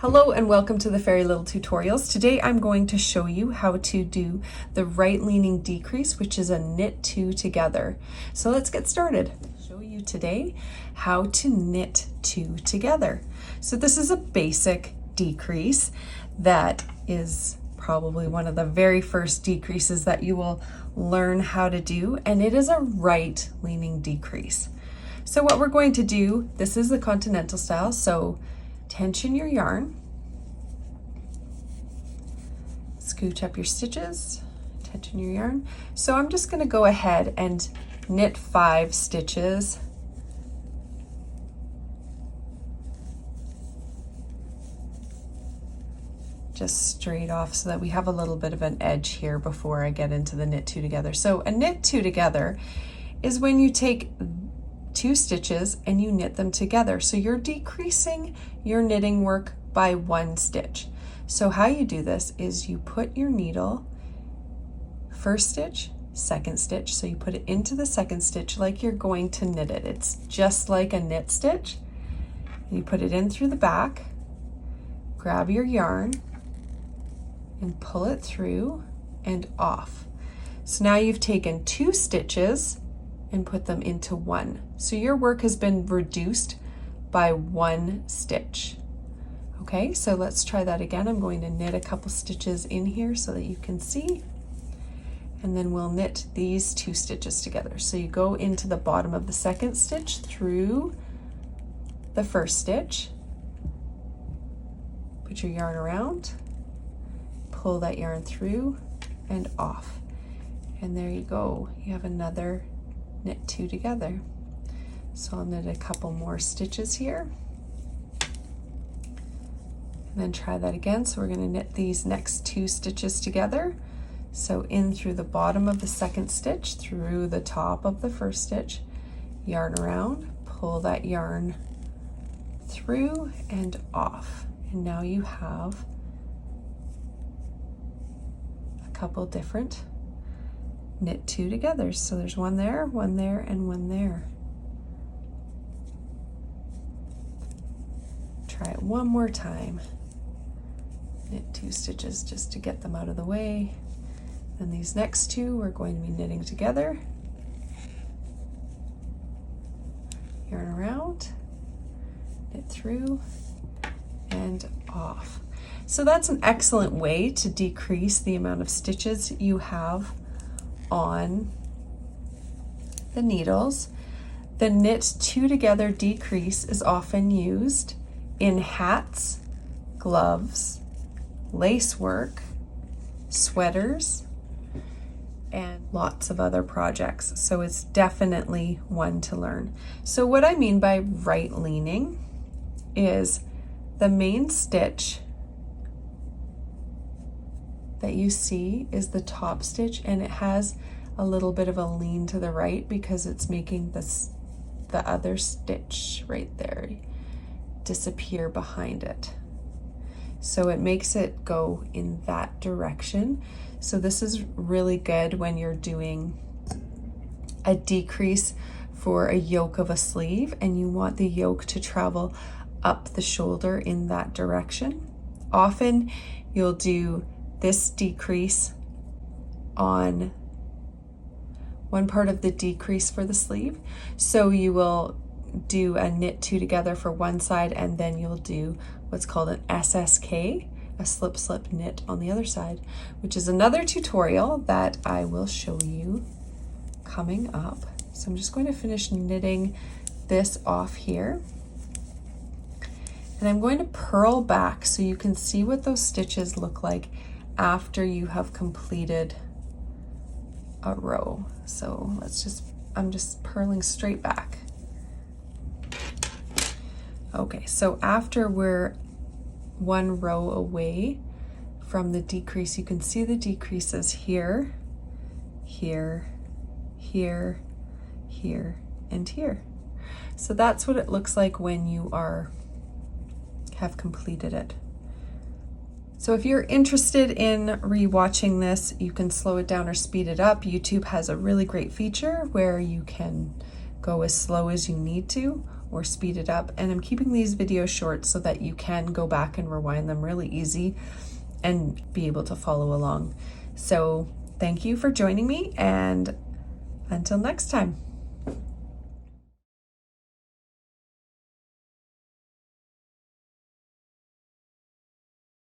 Hello and welcome to the Fairy Little Tutorials. Today I'm going to show you how to do the right leaning decrease, which is a knit two together. So let's get started. I'll show you today how to knit two together. So this is a basic decrease that is probably one of the very first decreases that you will learn how to do, and it is a right leaning decrease. So what we're going to do, this is the Continental Style, so tension your yarn, scooch up your stitches, tension your yarn. So I'm just going to go ahead and knit 5 stitches. Just straight off so that we have a little bit of an edge here before I get into the knit two together. So a knit two together is when you take 2 stitches and you knit them together. So you're decreasing your knitting work by 1 stitch. So how you do this is you put your needle, first stitch, second stitch. So you put it into the second stitch like you're going to knit it. It's just like a knit stitch. And you put it in through the back, grab your yarn and pull it through and off. So now you've taken 2 stitches and put them into 1. So your work has been reduced by 1 stitch. Okay, so let's try that again. I'm going to knit a couple stitches in here so that you can see, and then we'll knit these 2 stitches together. So you go into the bottom of the second stitch through the first stitch, put your yarn around, pull that yarn through and off, and there you go. You have another knit 2 together. So I'll knit a couple more stitches here and then try that again. So we're going to knit these next 2 stitches together. So in through the bottom of the second stitch, through the top of the first stitch, yarn around, pull that yarn through and off. And now you have a couple different knit 2 together. So there's one there, and one there. Try it one more time. Knit 2 stitches just to get them out of the way. Then these next 2 we're going to be knitting together. Yarn around, knit through and off. So that's an excellent way to decrease the amount of stitches you have on the needles. The knit 2 together decrease is often used in hats, gloves, lace work, sweaters, and lots of other projects. So it's definitely one to learn. So what I mean by right leaning is the main stitch that you see is the top stitch, and it has a little bit of a lean to the right because it's making the other stitch right there disappear behind it. So it makes it go in that direction. So this is really good when you're doing a decrease for a yoke of a sleeve and you want the yoke to travel up the shoulder in that direction. Often you'll do this decrease on one part of the decrease for the sleeve. So you will do a knit 2 together for one side, and then you'll do what's called an SSK, a slip slip knit on the other side, which is another tutorial that I will show you coming up. So I'm just going to finish knitting this off here. And I'm going to purl back so you can see what those stitches look like after you have completed a row. So I'm just purling straight back. Okay, so after we're 1 row away from the decrease, you can see the decreases here, here, here, here, and here. So that's what it looks like when you have completed it. So if you're interested in rewatching this, you can slow it down or speed it up. YouTube has a really great feature where you can go as slow as you need to, or speed it up. And I'm keeping these videos short so that you can go back and rewind them really easy and be able to follow along. So thank you for joining me, and until next time.